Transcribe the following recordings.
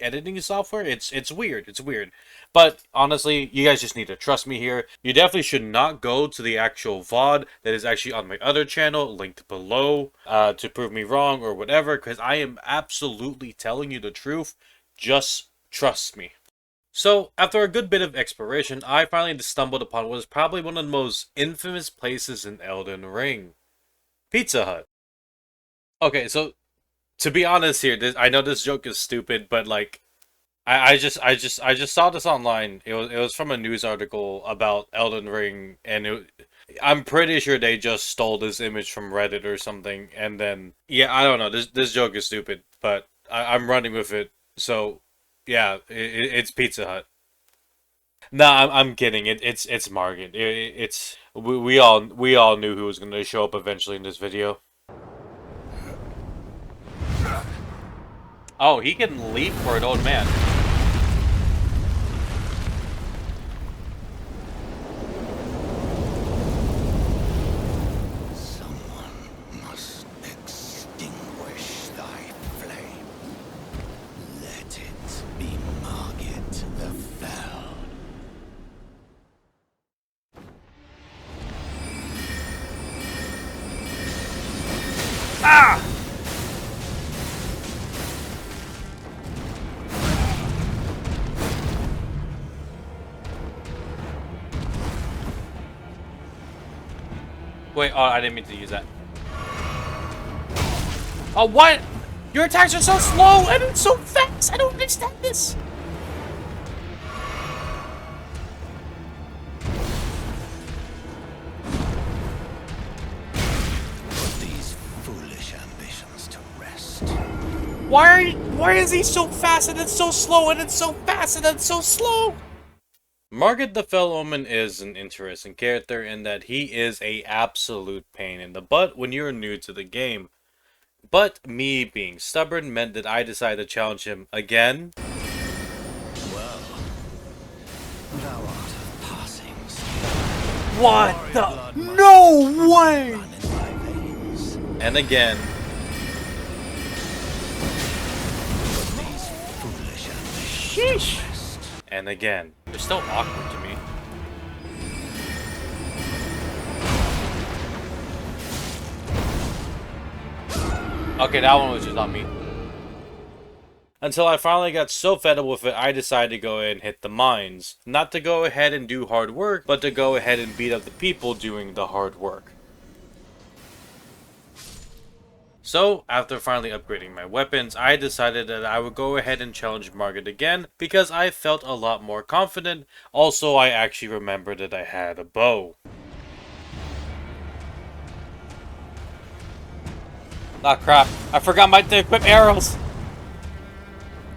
editing software. It's weird. It's weird. But honestly, you guys just need to trust me here. You definitely should not go to the actual VOD that is actually on my other channel, linked below, to prove me wrong or whatever, because I am absolutely telling you the truth. Just trust me. So, after a good bit of exploration, I finally stumbled upon what is probably one of the most infamous places in Elden Ring. Pizza Hut. Okay, so to be honest here, I know this joke is stupid, but like, I just saw this online. It was from a news article about Elden Ring, and I'm pretty sure they just stole this image from Reddit or something. And then yeah, I don't know. This joke is stupid, but I'm running with it. So yeah, it's Pizza Hut. No, I'm kidding. It's Margit. We all knew who was going to show up eventually in this video. Oh, he can leap for an old man. Someone must extinguish thy flame. Let it be Margit the Fell. Ah! Wait, oh, I didn't mean to use that. Oh, what? Your attacks are so slow and it's so fast. I don't understand this. Put these foolish ambitions to rest. Why is he so fast and it's so slow and it's so fast and it's so slow? Margit the Fell Omen is an interesting character in that he is a absolute pain in the butt when you're new to the game. But me being stubborn meant that I decided to challenge him again. Well, thou art of passing What the? No way! run in thy veins. And again. Put these foolish ambitions Sheesh! to rest. And again. They're still awkward to me. Okay, that one was just on me. Until I finally got so fed up with it, I decided to go ahead and hit the mines. Not to go ahead and do hard work, but to go ahead and beat up the people doing the hard work. So, after finally upgrading my weapons, I decided that I would go ahead and challenge Margit again, because I felt a lot more confident. Also, I actually remembered that I had a bow. Ah, crap. I forgot to equip arrows.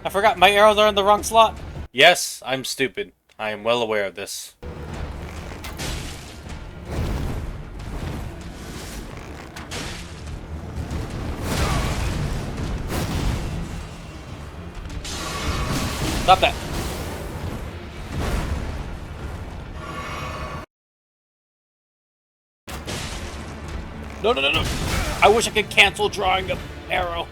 I forgot my arrows are in the wrong slot. Yes, I'm stupid. I am well aware of this. Stop that. No, no, no, no. I wish I could cancel drawing the arrow.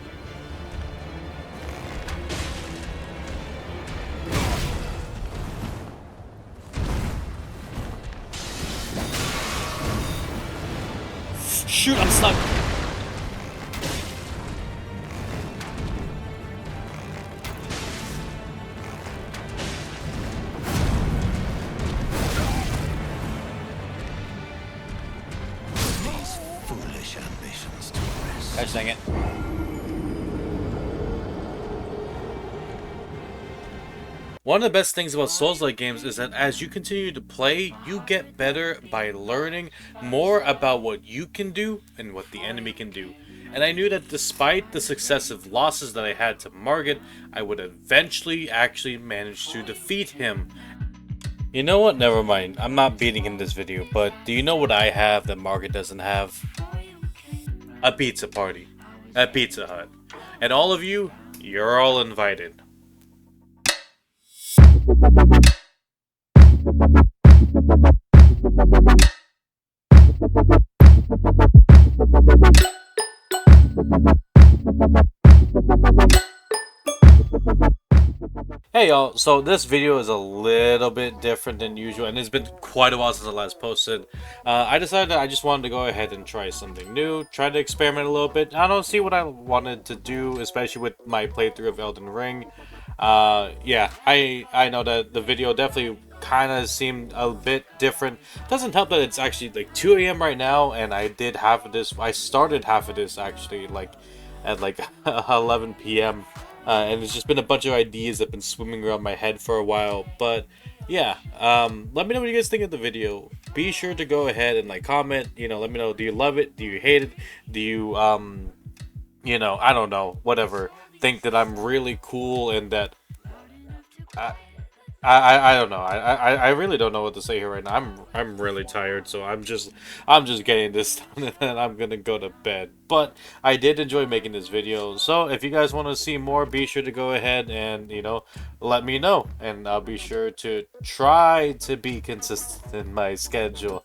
Shoot, I'm stuck. These foolish ambitions to rest. Gosh dang it. One of the best things about Souls-like games is that as you continue to play, you get better by learning more about what you can do and what the enemy can do. And I knew that despite the successive losses that I had to Margit, I would eventually actually manage to defeat him. You know what? Never mind. I'm not beating him this video, but do you know what I have that Margit doesn't have? A pizza party. At Pizza Hut. And all of you, you're all invited. Hey y'all, so this video is a little bit different than usual, and it's been quite a while since I last posted. I decided that I just wanted to go ahead and try something new, try to experiment a little bit. I don't know, see what I wanted to do, especially with my playthrough of Elden Ring. Yeah, I know that the video definitely kind of seemed a bit different. Doesn't help that it's actually like 2 a.m. right now, and I started half of this actually like at like 11 p.m. And it's just been a bunch of ideas that have been swimming around my head for a while. But yeah, let me know what you guys think of the video. Be sure to go ahead and like comment. You know, let me know. Do you love it? Do you hate it? Do you you know, I don't know, whatever. Think that I'm really cool and that I don't know. I really don't know what to say here right now. I'm really tired, so I'm just getting this done and then I'm gonna go to bed. But I did enjoy making this video, so if you guys want to see more, be sure to go ahead and let me know, and I'll be sure to try to be consistent in my schedule.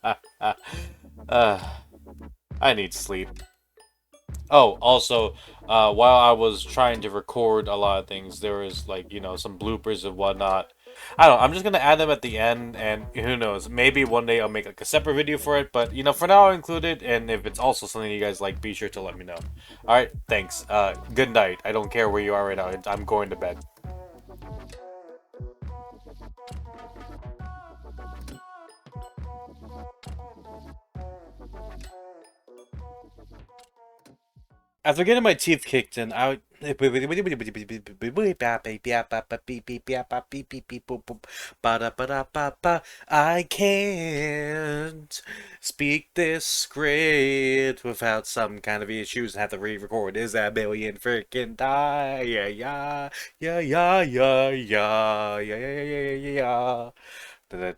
I need sleep. Oh, also, while I was trying to record a lot of things, there was like, some bloopers and whatnot. I don't know, I'm just gonna add them at the end, and who knows, maybe one day I'll make like a separate video for it, but for now I'll include it, and if it's also something you guys like, be sure to let me know. Alright, thanks. Good night. I don't care where you are right now, I'm going to bed. After getting my teeth kicked in, I can't speak this script without some kind of issues and have to re-record. Is that billion freaking die? Yeah, yeah, yeah, yeah, yeah, yeah, yeah, yeah, yeah, yeah, yeah. Maybe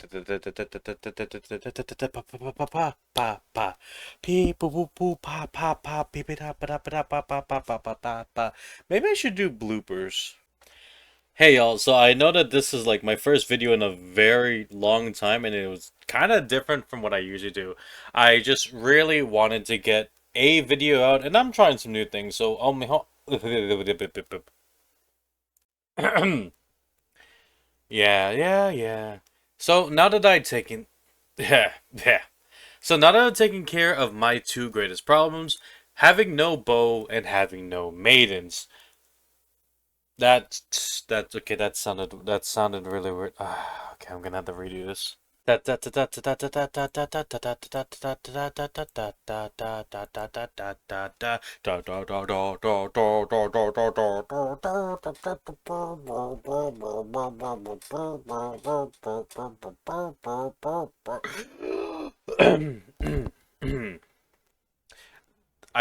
I should do bloopers. Hey y'all, so I know that this is like my first video in a very long time, and it was kind of different from what I usually do. I just really wanted to get a video out, and I'm trying some new things, so yeah, yeah, yeah. So now that I've taken yeah, yeah. So now that I've taken care of my two greatest problems, having no bow and having no maidens. That's okay. That sounded really weird. Okay, I'm gonna have to redo this. I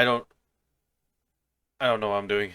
don't I don't know what I'm doing.